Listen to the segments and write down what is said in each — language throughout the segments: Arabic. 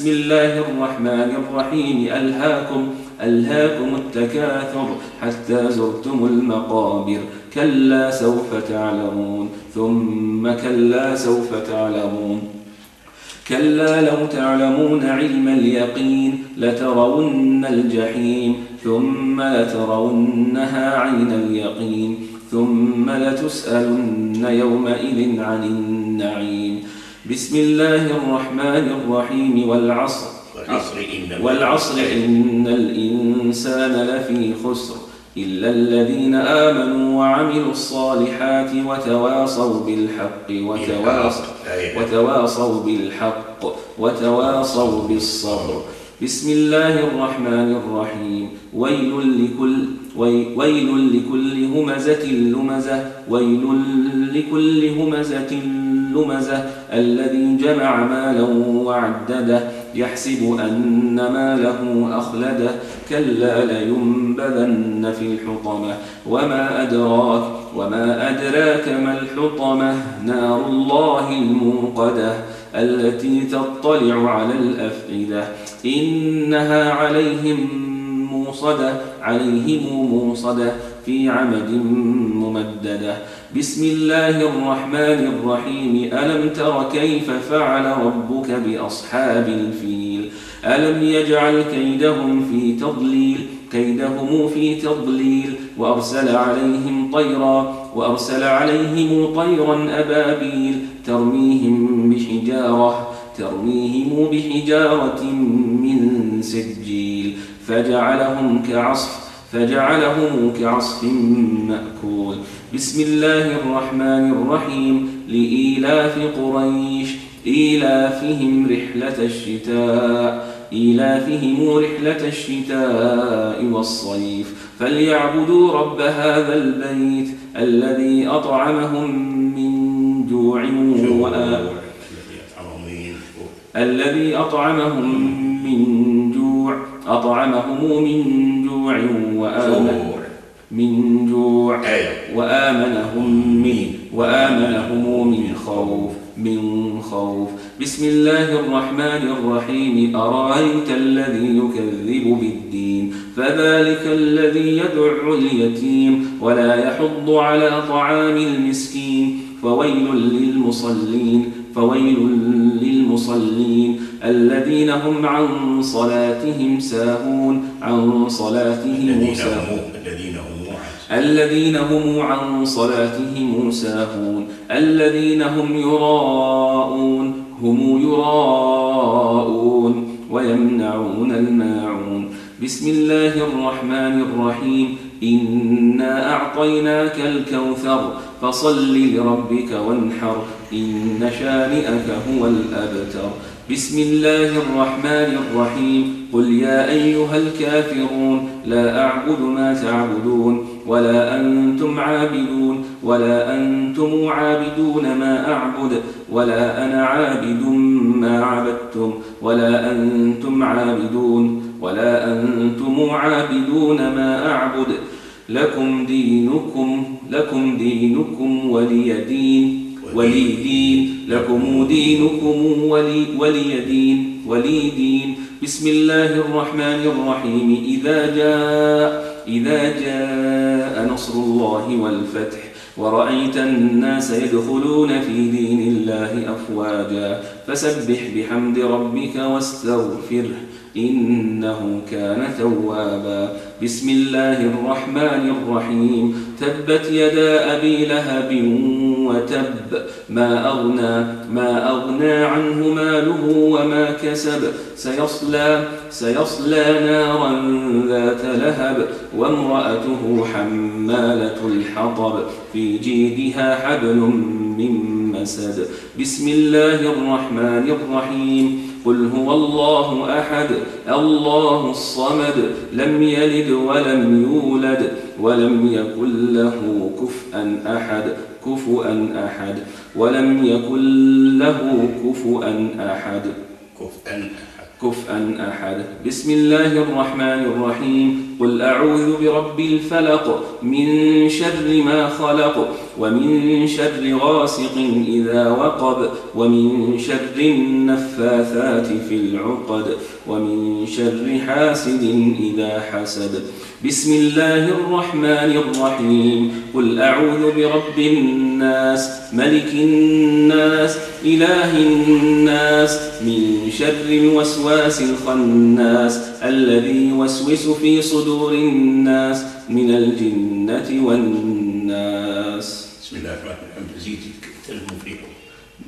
بسم الله الرحمن الرحيم ألهاكم التكاثر حتى زرتم المقابر كلا سوف تعلمون ثم كلا سوف تعلمون كلا لو تعلمون علم اليقين لترون الجحيم ثم لترونها عين اليقين ثم لتسألن يومئذ عن النعيم. بسم الله الرحمن الرحيم والعصر إن الإنسان لفي خسر إلا الذين آمنوا وعملوا الصالحات وتواصوا بالحق وتواصوا بالصبر. بسم الله الرحمن الرحيم ويل لكل همزة لمزة الذي جمع مالا وعدده يحسب أن ماله أخلده كلا لينبذن في الحطمة وما أدراك ما الحطمة نار الله الموقدة التي تطلع على الأفئدة إنها عليهم موصدة في عمد ممددة. بسم الله الرحمن الرحيم ألم تر كيف فعل ربك بأصحاب الفيل ألم يجعل كيدهم في تضليل وأرسل عليهم طيرا أبابيل ترميهم بحجارة من سجيل فجعلهم كعصف مأكول. بسم الله الرحمن الرحيم لإيلاف قريش إيلافهم رحلة الشتاء والصيف فليعبدوا رب هذا البيت الذي أطعمهم من جوع وآمنهم من خوف. بسم الله الرحمن الرحيم أرأيت الذي يكذب بالدين فذلك الذي يدع اليتيم ولا يحض على طعام المسكين فويل للمصلين الذين هم عن صلاتهم ساهون الذين هم يراءون ويمنعون الماعون. بسم الله الرحمن الرحيم إنا أعطيناك الكوثر فصل لربك وانحر إن شانئك هو الأبتر. بسم الله الرحمن الرحيم قل يا أيها الكافرون لا أعبد ما تعبدون ولا أنتم عابدون ما أعبد ولا أنا عابد ما عبدتم ولا أنتم عابدون ما أعبد لكم دينكم ولي دين. بسم الله الرحمن الرحيم إذا جاء نصر الله والفتح ورأيت الناس يدخلون في دين الله أفواجا فسبح بحمد ربك واستغفره إنه كان توابا. بسم الله الرحمن الرحيم تبت يدا أبي لهب وتب ما أغنى عنه ماله وما كسب سيصلى نارا ذات لهب وامرأته حمالة الحطب في جيدها حبل من مسد. بسم الله الرحمن الرحيم قل هو الله أحد الله الصمد لم يلد ولم يولد ولم يكن له كفءا أحد. بسم الله الرحمن الرحيم قل أعوذ برب الفلق من شر ما خلق ومن شر غاسق إذا وقب ومن شر النفاثات في العقد ومن شر حاسد إذا حسد. بسم الله الرحمن الرحيم. قل أعوذ برب الناس ملك الناس إله الناس من شر الوسواس الخناس الذي يوسوس في صدور الناس من الجنة والناس. بسم الله الرحمن الرحيم.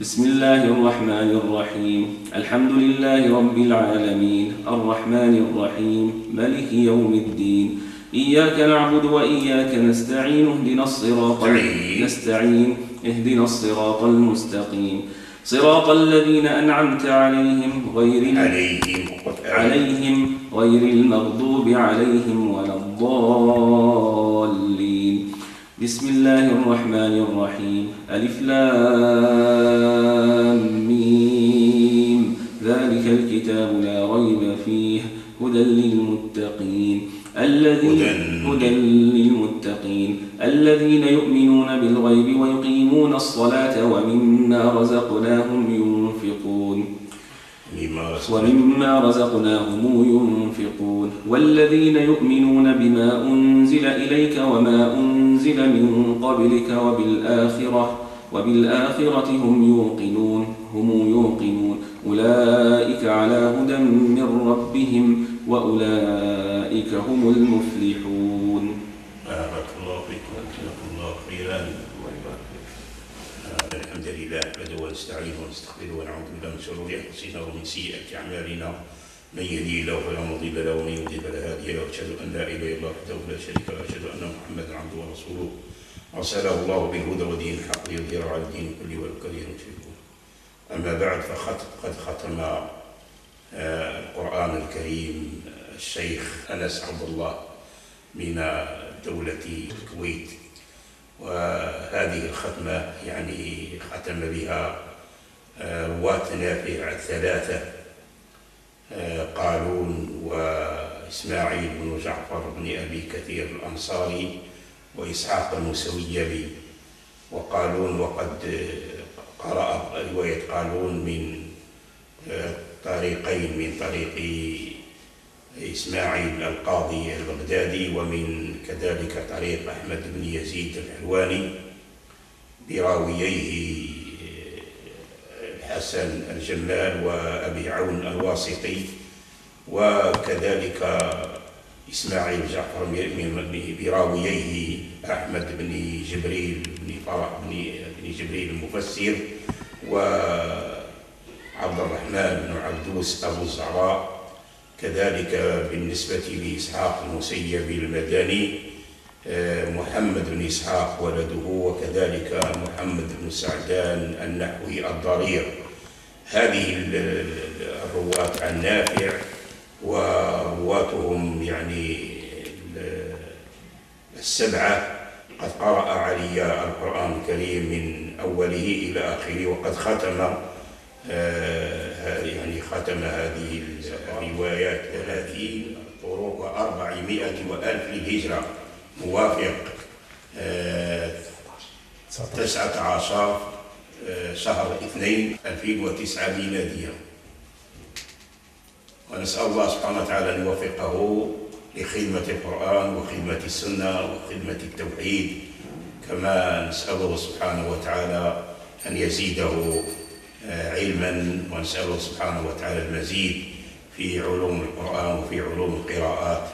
بسم الله الرحمن الرحيم. الحمد لله رب العالمين الرحمن الرحيم ملك يوم الدين. إياك نعبد وإياك نستعين اهدنا الصراط المستقيم صراط الذين أنعمت عليهم غير المغضوب عليهم ولا الضالين. بسم الله الرحمن الرحيم. ألف لام ميم ذلك الكتاب لا ريب فيه هدى للمتقين الذين يؤمنون بالغيب ويقيمون الصلاة ومما رزقناهم ينفقون والذين يؤمنون بما أنزل إليك وما أنزل من قبلك وبالآخرة هم يوقنون أولئك على هدى من ربهم وأولئك هم المفلحون. بارك الله فيكم وجزاكم الله خيرا. الحمد لله نحمده ونستعينه ونستغفره ونعوذ بالله من شرور أنفسنا ومن سيئات أعمالنا من يهده الله فلا مضل له ومن يضلل فلا هادي له وأشهد أن لا إله إلا الله وحده لا شريك له وأشهد أن محمدا عبده ورسوله أرسله الله بالهدى ودين الحق ليظهره على الدين كله ولو كره المشركون. أما بعد فقد ختم القرآن الكريم الشيخ أنس عبد الله من دولة الكويت، وهذه الختمة يعني ختم بها رواة نافع الثلاثة قالون وإسماعيل بن جعفر بن أبي كثير الأنصاري وإسحاق المسويبي. وقالون وقد قرأ رواية قالون من طريقين، من طريق إسماعيل القاضي البغدادي ومن كذلك طريق أحمد بن يزيد الحلواني براوييه الحسن الجمال وأبي عون الواسطي، وكذلك إسماعيل جعفر براوييه أحمد بن جبريل بن فرح بن جبريل المفسر وعبد الرحمن بن عبدوس أبو الزعراء. كذلك بالنسبة لإسحاق المسيبي المدني محمد بن إسحاق ولده، وكذلك محمد بن سعدان النحوي الضرير. هذه الرواة عن نافع ورواتهم يعني السبعة قد قرأ علي القرآن الكريم من أوله إلى آخره، وقد ختم هذه الروايات 30 طرق و400 وألف للهجرة، موافق 19 شهر 2 2009 ميلادية. ونسأل الله سبحانه وتعالى أن يوفقه لخدمة القرآن وخدمة السنة وخدمة التوحيد، كما نسأله سبحانه وتعالى أن يزيده علما، ونسأله سبحانه وتعالى المزيد في علوم القرآن وفي علوم القراءات،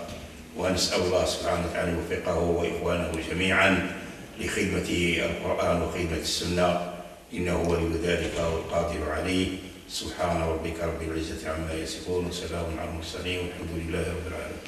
ونسأل الله سبحانه وتعالى أن يوفقه وإخوانه جميعا لخدمة القرآن وخدمة السنة، إنه ولي ذلك والقادر عليه. سبحان ربك رب العزة عما يصفون وسلام على المرسلين والحمد لله رب العالمين.